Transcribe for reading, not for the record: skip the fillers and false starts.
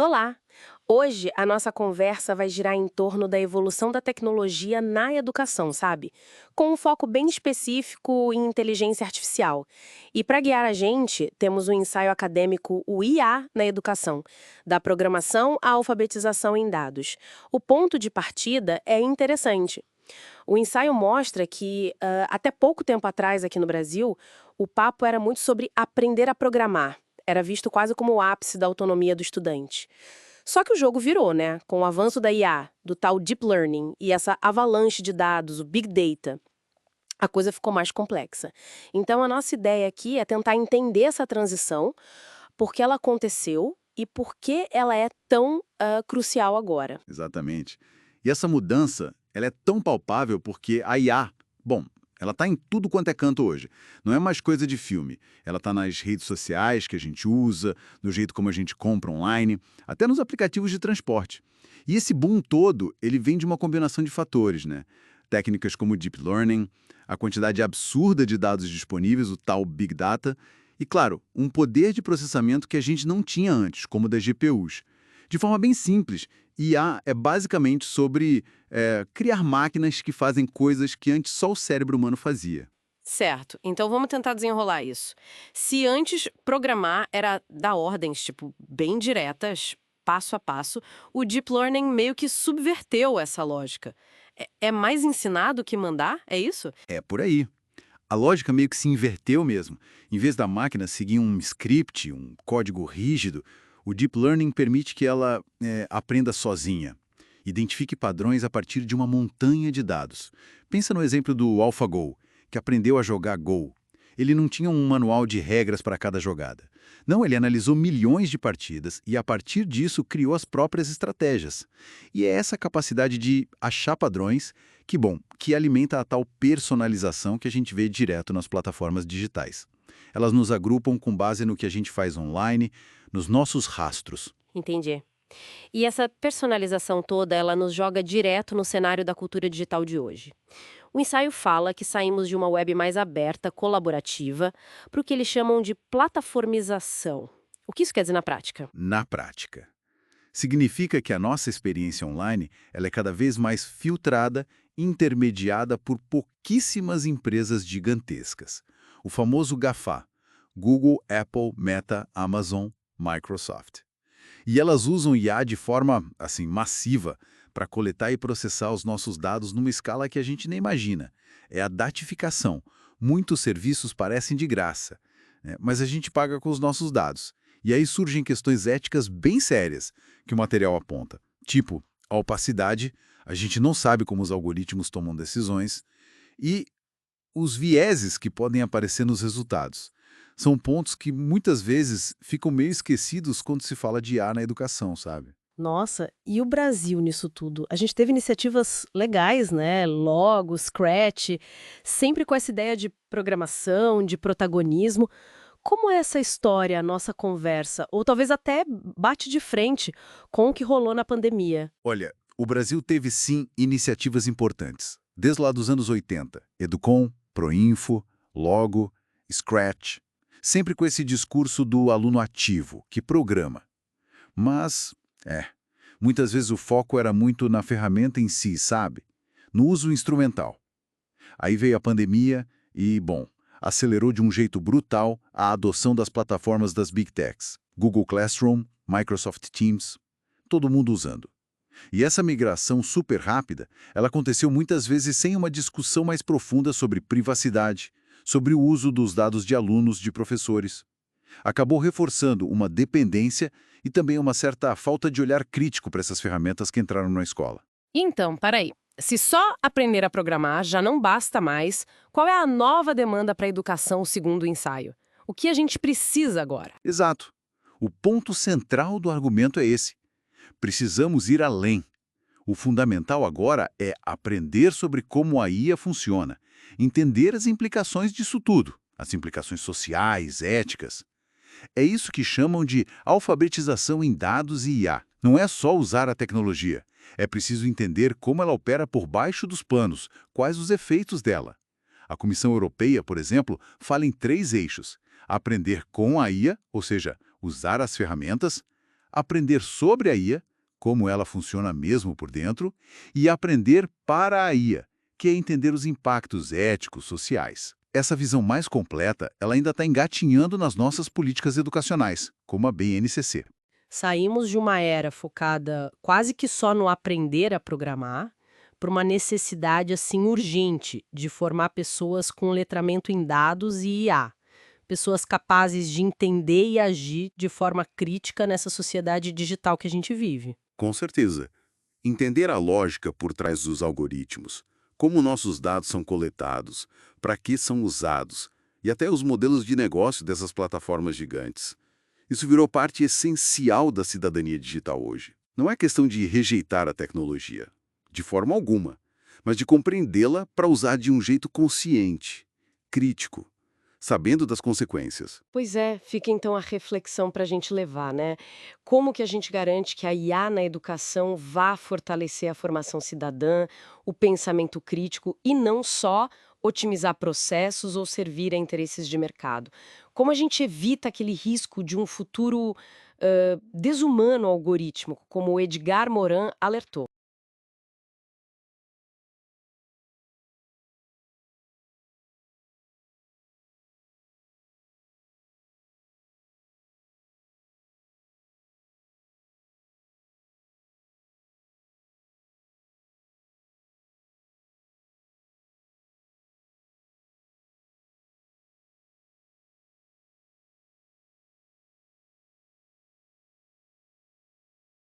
Olá! Hoje a nossa conversa vai girar em torno da evolução da tecnologia na educação, sabe? Com um foco bem específico em inteligência artificial. E para guiar a gente, temos o ensaio acadêmico O IA na educação, da programação à alfabetização em dados. O ponto de partida é interessante. O ensaio mostra que, até pouco tempo atrás, aqui no Brasil, o papo era muito sobre aprender a programar. Era visto quase como o ápice da autonomia do estudante. Só que o jogo virou, né? Com o avanço da IA, do tal Deep Learning e essa avalanche de dados, o Big Data, a coisa ficou mais complexa. Então, a nossa ideia aqui é tentar entender essa transição, por que ela aconteceu e por que ela é tão crucial agora. Exatamente. E essa mudança, ela é tão palpável porque a IA, bom, ela está em tudo quanto é canto hoje. Não é mais coisa de filme. Ela está nas redes sociais que a gente usa, no jeito como a gente compra online, até nos aplicativos de transporte. E esse boom todo, ele vem de uma combinação de fatores, né? Técnicas como Deep Learning, a quantidade absurda de dados disponíveis, o tal Big Data, e, claro, um poder de processamento que a gente não tinha antes, como o das GPUs. De forma bem simples, IA é basicamente sobre criar máquinas que fazem coisas que antes só o cérebro humano fazia. Certo, então vamos tentar desenrolar isso. Se antes programar era dar ordens, tipo, bem diretas, passo a passo, o Deep Learning meio que subverteu essa lógica. É mais ensinado que mandar? É isso? É por aí. A lógica meio que se inverteu mesmo. Em vez da máquina seguir um script, um código rígido, o Deep Learning permite que ela aprenda sozinha. Identifique padrões a partir de uma montanha de dados. Pensa no exemplo do AlphaGo, que aprendeu a jogar Go. Ele não tinha um manual de regras para cada jogada. Não, ele analisou milhões de partidas e, a partir disso, criou as próprias estratégias. E é essa capacidade de achar padrões que alimenta a tal personalização que a gente vê direto nas plataformas digitais. Elas nos agrupam com base no que a gente faz online, nos nossos rastros. Entendi. E essa personalização toda, ela nos joga direto no cenário da cultura digital de hoje. O ensaio fala que saímos de uma web mais aberta, colaborativa, para o que eles chamam de plataformização. O que isso quer dizer na prática? Na prática, significa que a nossa experiência online ela é cada vez mais filtrada, intermediada por pouquíssimas empresas gigantescas. O famoso GAFA, Google, Apple, Meta, Amazon, Microsoft. E elas usam IA de forma, assim, massiva para coletar e processar os nossos dados numa escala que a gente nem imagina. É a datificação. Muitos serviços parecem de graça, né, mas a gente paga com os nossos dados. E aí surgem questões éticas bem sérias que o material aponta. Tipo, a opacidade, a gente não sabe como os algoritmos tomam decisões, e os vieses que podem aparecer nos resultados. São pontos que muitas vezes ficam meio esquecidos quando se fala de IA na educação, sabe? Nossa, e o Brasil nisso tudo? A gente teve iniciativas legais, né? Logo, Scratch, sempre com essa ideia de programação, de protagonismo. Como é essa história, a nossa conversa? Ou talvez até bate de frente com o que rolou na pandemia? Olha, o Brasil teve sim iniciativas importantes, desde lá dos anos 80, Educom, Proinfo, Logo, Scratch, sempre com esse discurso do aluno ativo, que programa. Mas, muitas vezes o foco era muito na ferramenta em si, sabe? No uso instrumental. Aí veio a pandemia e, bom, acelerou de um jeito brutal a adoção das plataformas das Big Techs. Google Classroom, Microsoft Teams, todo mundo usando. E essa migração super rápida, ela aconteceu muitas vezes sem uma discussão mais profunda sobre privacidade, sobre o uso dos dados de alunos, de professores. Acabou reforçando uma dependência e também uma certa falta de olhar crítico para essas ferramentas que entraram na escola. Então, peraí. Se só aprender a programar já não basta mais, qual é a nova demanda para a educação segundo o ensaio? O que a gente precisa agora? Exato. O ponto central do argumento é esse. Precisamos ir além. O fundamental agora é aprender sobre como a IA funciona, entender as implicações disso tudo, as implicações sociais, éticas. É isso que chamam de alfabetização em dados e IA. Não é só usar a tecnologia. É preciso entender como ela opera por baixo dos panos, quais os efeitos dela. A Comissão Europeia, por exemplo, fala em 3 eixos. Aprender com a IA, ou seja, usar as ferramentas, aprender sobre a IA, como ela funciona mesmo por dentro, e aprender para a IA, que é entender os impactos éticos, sociais. Essa visão mais completa, ela ainda está engatinhando nas nossas políticas educacionais, como a BNCC. Saímos de uma era focada quase que só no aprender a programar para uma necessidade assim urgente de formar pessoas com letramento em dados e IA, pessoas capazes de entender e agir de forma crítica nessa sociedade digital que a gente vive. Com certeza. Entender a lógica por trás dos algoritmos, como nossos dados são coletados, para que são usados, e até os modelos de negócio dessas plataformas gigantes. Isso virou parte essencial da cidadania digital hoje. Não é questão de rejeitar a tecnologia, de forma alguma, mas de compreendê-la para usar de um jeito consciente, crítico, sabendo das consequências. Pois é, fica então a reflexão para a gente levar, né? Como que a gente garante que a IA na educação vá fortalecer a formação cidadã, o pensamento crítico e não só otimizar processos ou servir a interesses de mercado? Como a gente evita aquele risco de um futuro desumano algorítmico, como o Edgar Morin alertou?